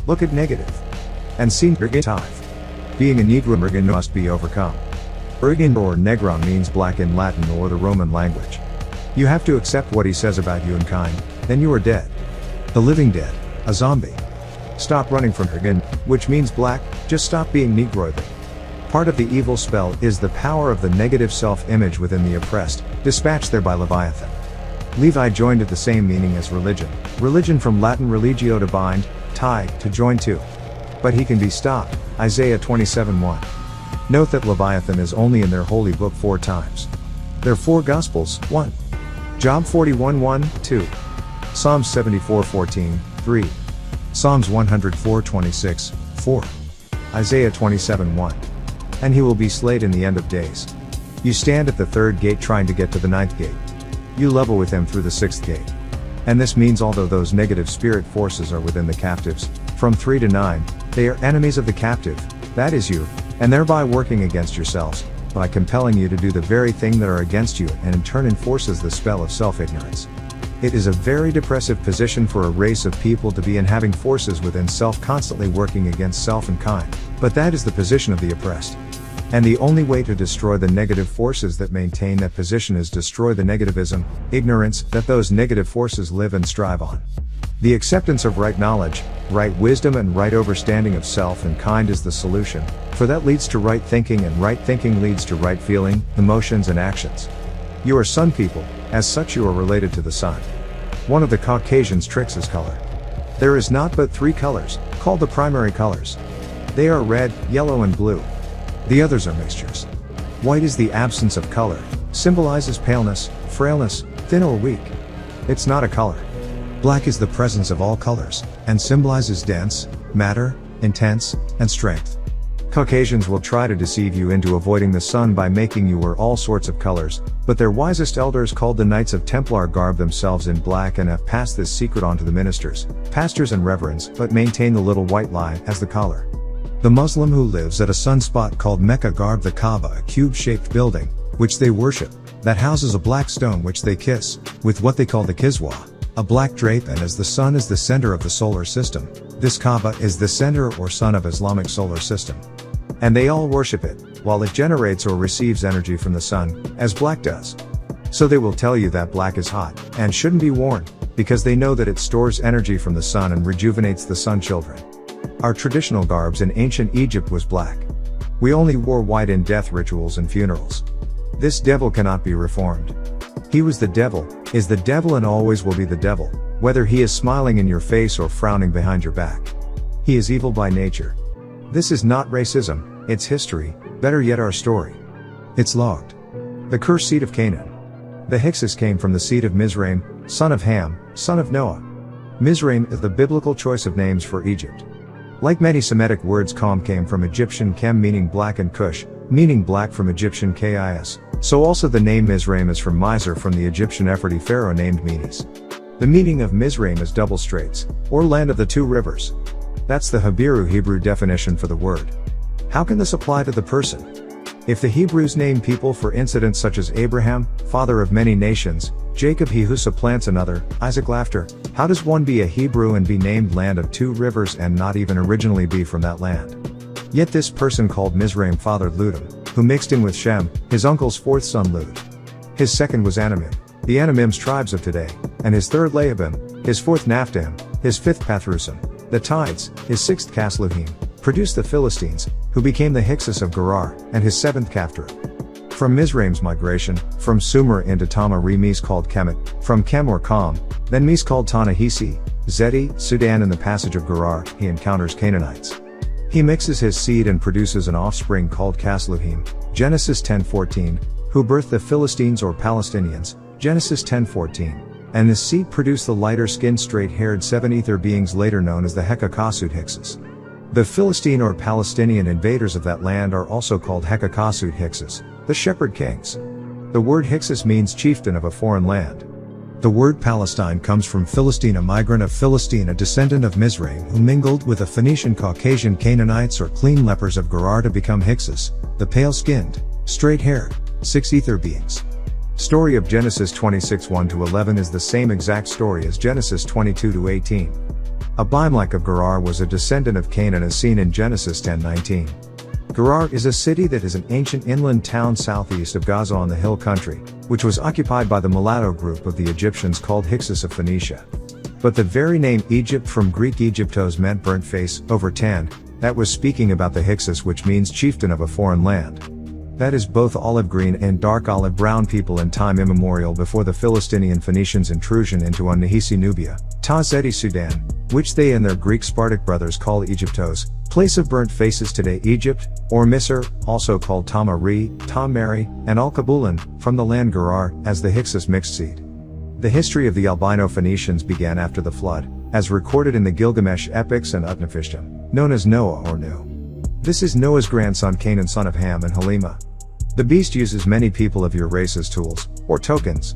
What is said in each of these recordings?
Look at negative. And seen tithe. Being a Negro must be overcome. Urgan or Negron means black in Latin or the Roman language. You have to accept what he says about you and kind, then you are dead. The living dead, a zombie. Stop running from Urgan, which means black, just stop being Negroid. Part of the evil spell is the power of the negative self-image within the oppressed, dispatched there by Leviathan. Levi joined at the same meaning as religion. Religion from Latin religio to bind, tie, to join to. But he can be stopped, Isaiah 27:1. Note that Leviathan is only in their holy book 4 times. Their 4 Gospels, 1. Job 41:1, 2. Psalms 74:14, 3. Psalms 104:26, 4. Isaiah 27:1. And he will be slain in the end of days. You stand at the 3rd gate trying to get to the 9th gate. You level with him through the 6th gate. And this means although those negative spirit forces are within the captives, from 3 to 9, they are enemies of the captive, that is you, and thereby working against yourselves, by compelling you to do the very thing that are against you and in turn enforces the spell of self-ignorance. It is a very depressive position for a race of people to be in, having forces within self constantly working against self and kind, but that is the position of the oppressed. And the only way to destroy the negative forces that maintain that position is destroy the negativism, ignorance, that those negative forces live and strive on. The acceptance of right knowledge, right wisdom and right understanding of self and kind is the solution, for that leads to right thinking and right thinking leads to right feeling, emotions and actions. You are sun people, as such you are related to the sun. One of the Caucasians' tricks is color. There is not but 3 colors, called the primary colors. They are red, yellow and blue. The others are mixtures. White is the absence of color, symbolizes paleness, frailness, thin or weak. It's not a color. Black is the presence of all colors, and symbolizes dense, matter, intense, and strength. Caucasians will try to deceive you into avoiding the sun by making you wear all sorts of colors, but their wisest elders called the Knights of Templar garb themselves in black and have passed this secret on to the ministers, pastors and reverends, but maintain the little white lie as the collar. The Muslim who lives at a sunspot called Mecca garb the Kaaba, a cube-shaped building, which they worship, that houses a black stone which they kiss, with what they call the kiswa, a black drape, and as the sun is the center of the solar system, this Kaaba is the center or sun of Islamic solar system. And they all worship it, while it generates or receives energy from the sun, as black does. So they will tell you that black is hot, and shouldn't be worn, because they know that it stores energy from the sun and rejuvenates the sun children. Our traditional garbs in ancient Egypt was black. We only wore white in death rituals and funerals. This devil cannot be reformed. He was the devil, is the devil and always will be the devil, whether he is smiling in your face or frowning behind your back. He is evil by nature. This is not racism, it's history, better yet our story. It's logged. The cursed seed of Canaan. The Hyksos came from the seed of Mizraim, son of Ham, son of Noah. Mizraim is the biblical choice of names for Egypt. Like many Semitic words, Kam came from Egyptian Kem meaning black and Cush, meaning black from Egyptian Kis, so also the name Mizraim is from Miser from the Egyptian Ephrati pharaoh named Menes. The meaning of Mizraim is double straits, or land of the 2 rivers. That's the Hebrew definition for the word. How can this apply to the person? If the Hebrews name people for incidents such as Abraham, father of many nations, Jacob he who supplants another, Isaac laughter, how does one be a Hebrew and be named land of 2 rivers and not even originally be from that land? Yet this person called Mizraim fathered Ludum, who mixed in with Shem, his uncle's 4th son Lud. His second was Anamim, the Anamim's tribes of today, and his 3rd Lahabim, his 4th Naphtam, his 5th Pathrusim, the Tides, his 6th Casluhim, produced the Philistines, who became the Hyksos of Gerar, and his 7th Caphtor. From Mizraim's migration, from Sumer into Tama-Re Mes called Kemet, from Kem or Kam, then Mes called Ta-Nehisi, Zeti, Sudan in the passage of Gerar, he encounters Canaanites. He mixes his seed and produces an offspring called Casluhim, Genesis 10:14, who birthed the Philistines or Palestinians, Genesis 10:14, and this seed produced the lighter-skinned straight-haired 7 ether beings later known as the Hekakasut Hyksos. The Philistine or Palestinian invaders of that land are also called Hekakasut Hyksos, the shepherd kings. The word Hyksos means chieftain of a foreign land. The word Palestine comes from Philistine, a migrant of Philistine, a descendant of Mizraim who mingled with the Phoenician Caucasian Canaanites or clean lepers of Gerar to become Hyksos, the pale-skinned, straight-haired, 6 ether beings. Story of Genesis 26:1-11 is the same exact story as Genesis 22-18. Abimelech of Gerar was a descendant of Canaan as seen in Genesis 10:19. Gerar is a city that is an ancient inland town southeast of Gaza on the hill country, which was occupied by the mulatto group of the Egyptians called Hyksos of Phoenicia. But the very name Egypt from Greek Egyptos meant burnt face, over tanned, that was speaking about the Hyksos, which means chieftain of a foreign land. That is both olive green and dark olive brown people in time immemorial before the Philistinian Phoenicians' intrusion into Nahisi Nubia, Tazeti Sudan, which they and their Greek Spartic brothers call Egyptos, place of burnt faces today Egypt, or Misr, also called Tamari, Tammeri, and Al-Kabulan, from the land Gerar, as the Hyksos mixed seed. The history of the albino Phoenicians began after the flood, as recorded in the Gilgamesh epics and Utnapishtim, known as Noah or Nu. This is Noah's grandson Canaan, son of Ham and Halima. The beast uses many people of your race as tools, or tokens.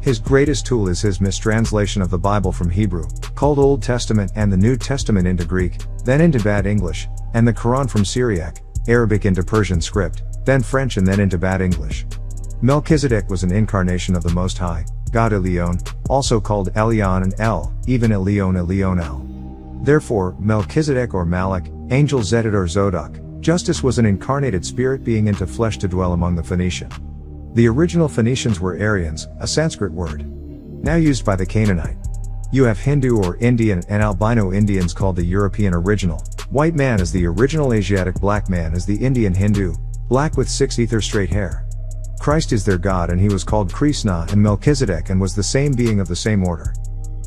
His greatest tool is his mistranslation of the Bible from Hebrew, called Old Testament, and the New Testament into Greek, then into Bad English, and the Quran from Syriac, Arabic into Persian script, then French and then into Bad English. Melchizedek was an incarnation of the Most High, God Elyon, also called Elyon and El, even Elyon El. Therefore, Melchizedek or Malach, angel Zedek or Zodok, justice was an incarnated spirit being into flesh to dwell among the Phoenician. The original Phoenicians were Aryans, a Sanskrit word, now used by the Canaanite. You have Hindu or Indian and albino Indians called the European original. White man is the original Asiatic, black man is the Indian Hindu, black with 6 ether straight hair. Christ is their God, and he was called Krishna and Melchizedek and was the same being of the same order.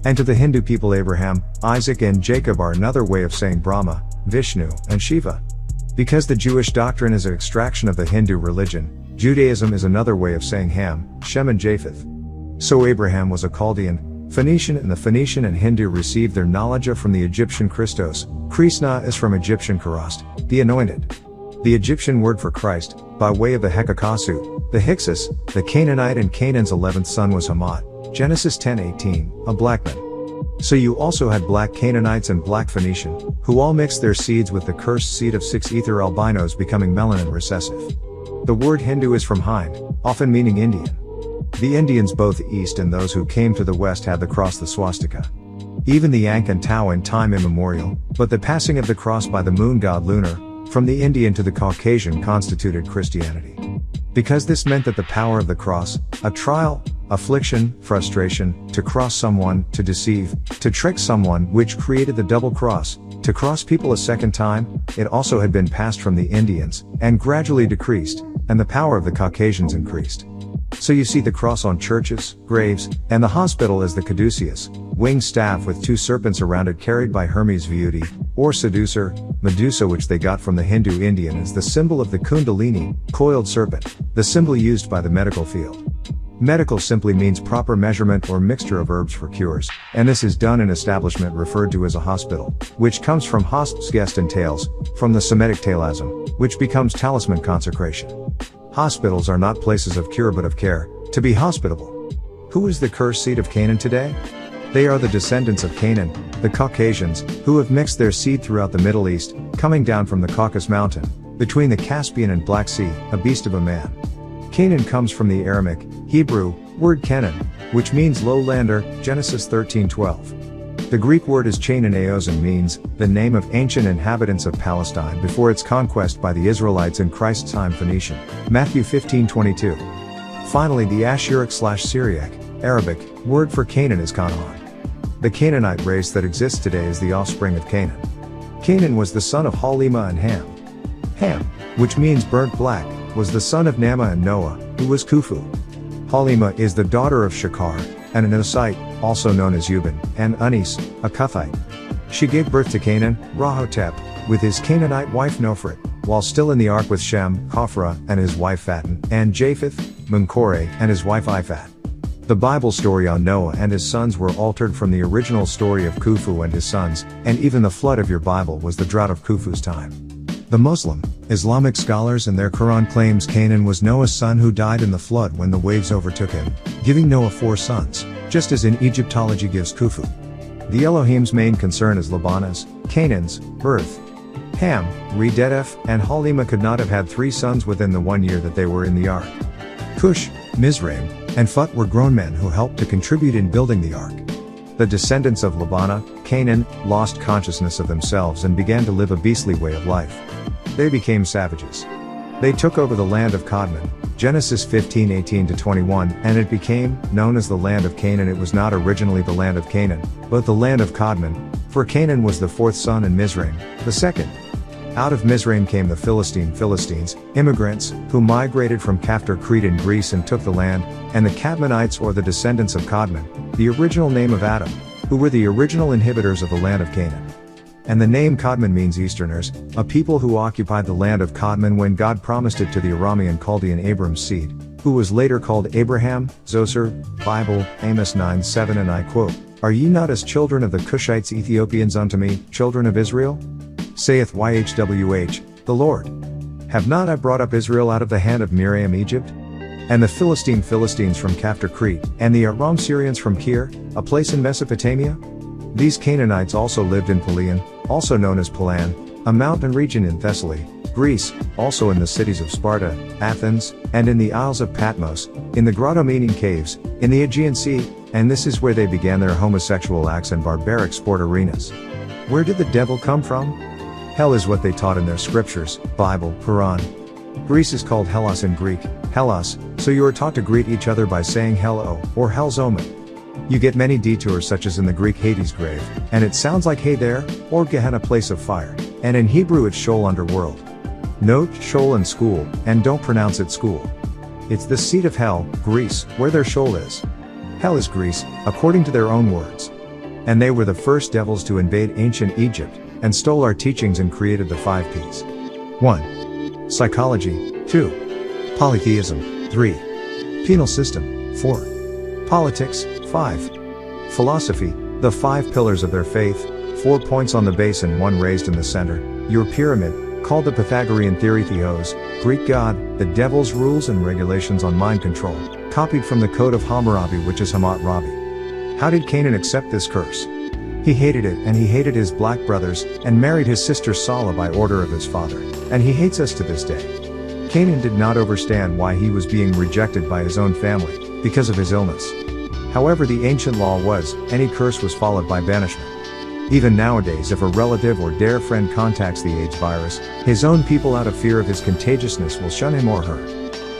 And to the Hindu people Abraham, Isaac and Jacob are another way of saying Brahma, Vishnu, and Shiva. Because the Jewish doctrine is an extraction of the Hindu religion, Judaism is another way of saying Ham, Shem and Japheth. So Abraham was a Chaldean, Phoenician, and the Phoenician and Hindu received their knowledge from the Egyptian Christos. Krishna is from Egyptian Karast, the anointed. The Egyptian word for Christ, by way of the Hekakasu, the Hyksos, the Canaanite, and Canaan's 11th son was Hamad, Genesis 10:18, a black man. So you also had black Canaanites and black Phoenician, who all mixed their seeds with the cursed seed of 6 ether albinos becoming melanin recessive. The word Hindu is from Hind, often meaning Indian. The Indians both the east and those who came to the west had the cross, the swastika. Even the Ankh and Tau in time immemorial, but the passing of the cross by the moon god Lunar, from the Indian to the Caucasian constituted Christianity. Because this meant that the power of the cross, a trial, affliction, frustration, to cross someone, to deceive, to trick someone, which created the double cross, to cross people a second time, it also had been passed from the Indians, and gradually decreased, and the power of the Caucasians increased. So you see the cross on churches, graves, and the hospital as the caduceus, winged staff with 2 serpents around it carried by Hermes Viudi, or seducer, Medusa, which they got from the Hindu Indian as the symbol of the Kundalini, coiled serpent, the symbol used by the medical field. Medical simply means proper measurement or mixture of herbs for cures, and this is done in establishment referred to as a hospital, which comes from hosps, guest, and tails, from the Semitic talasm, which becomes talisman, consecration. Hospitals are not places of cure but of care, to be hospitable. Who is the cursed seed of Canaan today? They are the descendants of Canaan, the Caucasians, who have mixed their seed throughout the Middle East, coming down from the Caucasus Mountain, between the Caspian and Black Sea, a beast of a man. Canaan comes from the Aramaic, Hebrew, word Kenan, which means lowlander, Genesis 13:12. The Greek word is Chananeos and means, the name of ancient inhabitants of Palestine before its conquest by the Israelites in Christ's time, Phoenician, Matthew 15:22. Finally, the Ashuric/Syriac, Arabic, word for Canaan is Canaan. The Canaanite race that exists today is the offspring of Canaan. Canaan was the son of Halima and Ham. Ham, which means burnt black, was the son of Nama and Noah, who was Khufu. Halima is the daughter of Shakar, and an Osite, also known as Euban, and Unis, a Cuthite. She gave birth to Canaan, Rahotep, with his Canaanite wife Nofret, while still in the ark with Shem, Khafra, and his wife Fatin, and Japheth, Munkore, and his wife Ifat. The Bible story on Noah and his sons were altered from the original story of Khufu and his sons, and even the flood of your Bible was the drought of Khufu's time. The Muslim, Islamic scholars and their Quran claims Canaan was Noah's son who died in the flood when the waves overtook him, giving Noah 4 sons, just as in Egyptology gives Khufu. The Elohim's main concern is Laban's, Canaan's, birth. Ham, Rededef, and Halima could not have had 3 sons within the 1 year that they were in the ark. Cush, Mizraim, and Phut were grown men who helped to contribute in building the ark. The descendants of Laban, Canaan, lost consciousness of themselves and began to live a beastly way of life. They became savages. They took over the land of Cadmon, Genesis 15:18-21, and it became known as the land of Canaan. It was not originally the land of Canaan, but the land of Cadmon, for Canaan was the fourth son and Mizraim, the second. Out of Mizraim came the Philistines, immigrants, who migrated from Caphtor Crete in Greece and took the land, and the Cadmonites or the descendants of Cadmon, the original name of Adam, who were the original inhabitants of the land of Canaan. And the name Cadmon means Easterners, a people who occupied the land of Cadmon when God promised it to the Aramean Chaldean Abram's seed, who was later called Abraham. Zoser, Bible, Amos 9:7, and I quote, "Are ye not as children of the Cushites Ethiopians unto me, children of Israel? Saith Yhwh, the Lord. Have not I brought up Israel out of the hand of Miriam Egypt? And the Philistines from Caphtor Crete, and the Aram Syrians from Kir, a place in Mesopotamia? These Canaanites also lived in Pelion, also known as Palan, a mountain region in Thessaly, Greece, also in the cities of Sparta, Athens, and in the Isles of Patmos, in the grotto meaning caves, in the Aegean Sea, and this is where they began their homosexual acts and barbaric sport arenas. Where did the devil come from? Hell is what they taught in their scriptures, Bible, Quran. Greece is called Hellas in Greek, Hellas, so you are taught to greet each other by saying hello, or Hell's omen. You get many detours such as in the Greek Hades grave, and it sounds like hey there, or Gehenna place of fire, and in Hebrew it's Sheol underworld. Note Sheol and school, and don't pronounce it school. It's the seat of hell, Greece, where their Sheol is. Hell is Greece, according to their own words. And they were the first devils to invade ancient Egypt, and stole our teachings and created the 5 Ps. 1. Psychology. 2. Polytheism. 3. Penal system. 4. Politics. 5. Philosophy, the 5 pillars of their faith, 4 points on the base and 1 raised in the center, your pyramid, called the Pythagorean theory. Theos, Greek god, the devil's rules and regulations on mind control, copied from the code of Hammurabi, which is Hammurabi. How did Canaan accept this curse? He hated it, and he hated his black brothers, and married his sister Salah by order of his father, and he hates us to this day. Canaan did not understand why he was being rejected by his own family, because of his illness. However, the ancient law was, any curse was followed by banishment. Even nowadays, if a relative or dear friend contacts the AIDS virus, his own people out of fear of his contagiousness will shun him or her.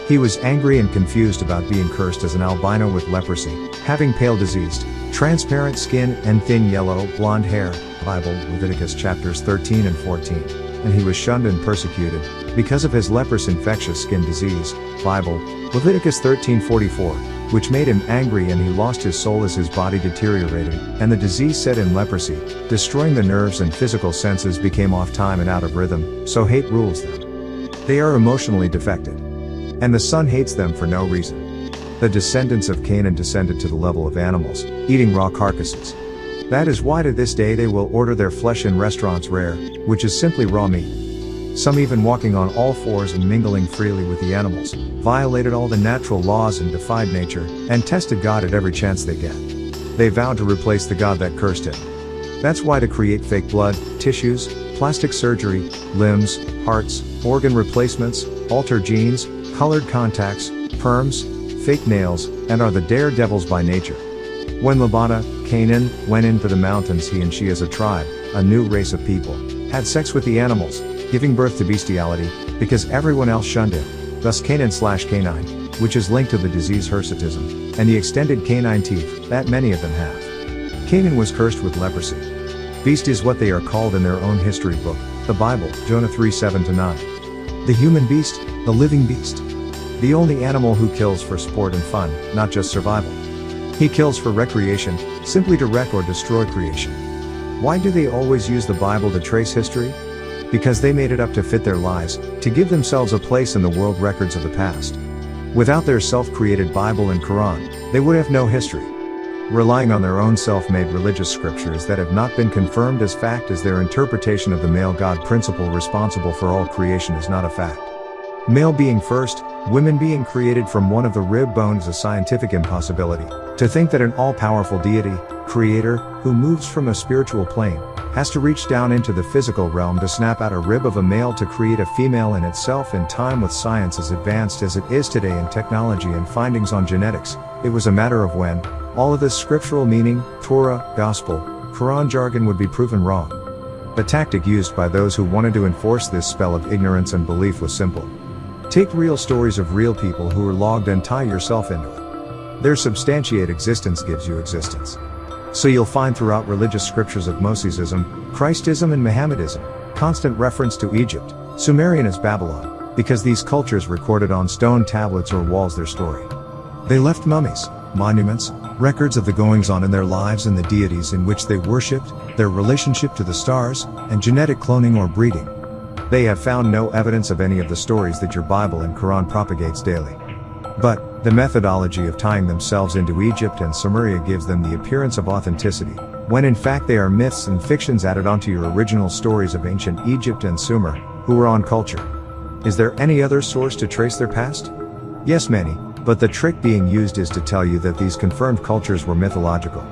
He was angry and confused about being cursed as an albino with leprosy, having pale diseased, transparent skin and thin yellow, blonde hair, Bible, Leviticus chapters 13 and 14, and he was shunned and persecuted, because of his leprous infectious skin disease, Bible, Leviticus 13:44, which made him angry and he lost his soul as his body deteriorated, and the disease set in leprosy, destroying the nerves and physical senses became off time and out of rhythm, so hate rules them. They are emotionally defected. And the sun hates them for no reason. The descendants of Canaan descended to the level of animals, eating raw carcasses. That is why to this day they will order their flesh in restaurants rare, which is simply raw meat. Some even walking on all fours and mingling freely with the animals, violated all the natural laws and defied nature, and tested God at every chance they get. They vowed to replace the God that cursed him. That's why to create fake blood, tissues, plastic surgery, limbs, hearts, organ replacements, alter genes, colored contacts, perms, fake nails, and are the daredevils by nature. When Laban, Canaan, went into the mountains, he and she as a tribe, a new race of people, had sex with the animals, giving birth to bestiality, because everyone else shunned him. Thus Canaan/canine, which is linked to the disease hirsutism, and the extended canine teeth, that many of them have. Canaan was cursed with leprosy. Beast is what they are called in their own history book, the Bible, Jonah 3:7-9. The human beast, the living beast. The only animal who kills for sport and fun, not just survival. He kills for recreation, simply to wreck or destroy creation. Why do they always use the Bible to trace history? Because they made it up to fit their lies, to give themselves a place in the world records of the past. Without their self-created Bible and Quran, they would have no history. Relying on their own self-made religious scriptures that have not been confirmed as fact as their interpretation of the male God principle responsible for all creation is not a fact. Male being first, women being created from one of the rib bones is a scientific impossibility. To think that an all-powerful deity, creator, who moves from a spiritual plane, has to reach down into the physical realm to snap out a rib of a male to create a female in itself in time with science as advanced as it is today in technology and findings on genetics, it was a matter of when. All of this scriptural meaning, Torah, Gospel, Quran jargon would be proven wrong. The tactic used by those who wanted to enforce this spell of ignorance and belief was simple. Take real stories of real people who were logged and tie yourself into it. Their substantiate existence gives you existence. So you'll find throughout religious scriptures of Mosesism, Christism and Mohammedism, constant reference to Egypt, Sumerian as Babylon, because these cultures recorded on stone tablets or walls their story. They left mummies, monuments, records of the goings-on in their lives and the deities in which they worshipped, their relationship to the stars, and genetic cloning or breeding. They have found no evidence of any of the stories that your Bible and Quran propagates daily. But, the methodology of tying themselves into Egypt and Sumeria gives them the appearance of authenticity, when in fact they are myths and fictions added onto your original stories of ancient Egypt and Sumer, who were on culture. Is there any other source to trace their past? Yes, many, but the trick being used is to tell you that these confirmed cultures were mythological.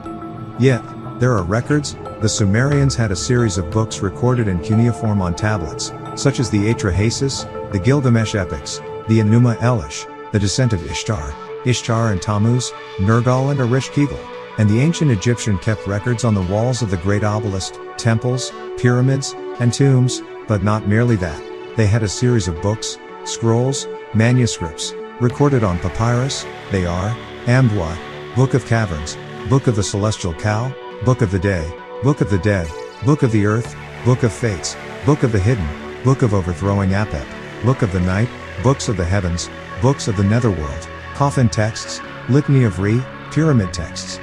Yet, there are records. The Sumerians had a series of books recorded in cuneiform on tablets, such as the Atrahasis, the Gilgamesh epics, the Enuma Elish, the descent of Ishtar and Tammuz, Nergal and Ereshkigal, and the ancient Egyptian kept records on the walls of the great obelisks, temples, pyramids, and tombs, but not merely that. They had a series of books, scrolls, manuscripts, recorded on papyrus. They are, Amdwat, Book of Caverns, Book of the Celestial Cow, Book of the Day, Book of the Dead, Book of the Earth, Book of Fates, Book of the Hidden, Book of Overthrowing Apep, Book of the Night, Books of the Heavens, Books of the Netherworld, Coffin texts, Litany of Re, Pyramid texts.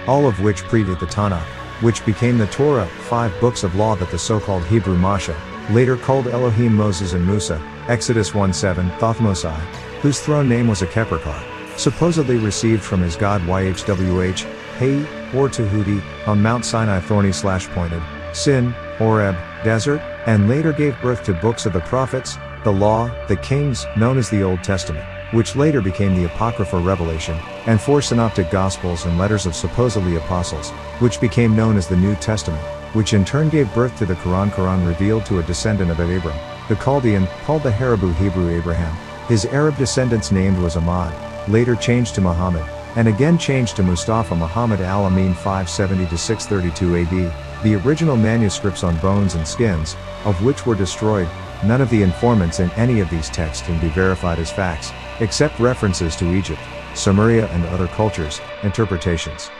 All of which predate the Tanakh, which became the Torah, 5 books of law that the so-called Hebrew Moshe, later called Elohim Moses and Musa, Exodus 1:7, Thothmosai, whose throne name was a Keperkar, supposedly received from his god Yhwh, Hey, or Tahuti, on Mount Sinai thorny/pointed, Sin, Horeb, desert, and later gave birth to books of the prophets, the law, the kings, known as the Old Testament, which later became the Apocrypha Revelation, and 4 synoptic gospels and letters of supposedly apostles, which became known as the New Testament, which in turn gave birth to the Quran revealed to a descendant of Abram, the Chaldean, called the Harabu Hebrew Abraham. His Arab descendants named was Ahmad, later changed to Muhammad, and again changed to Mustafa Muhammad al-Amin 570-632 AD, the original manuscripts on bones and skins, of which were destroyed. None of the informants in any of these texts can be verified as facts, except references to Egypt, Sumeria and other cultures, interpretations.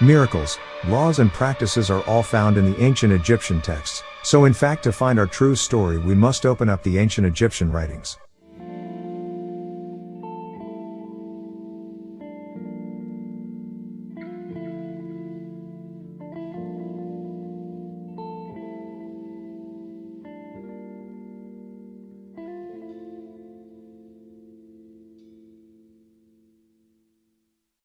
Miracles, laws and practices are all found in the ancient Egyptian texts, so in fact to find our true story we must open up the ancient Egyptian writings.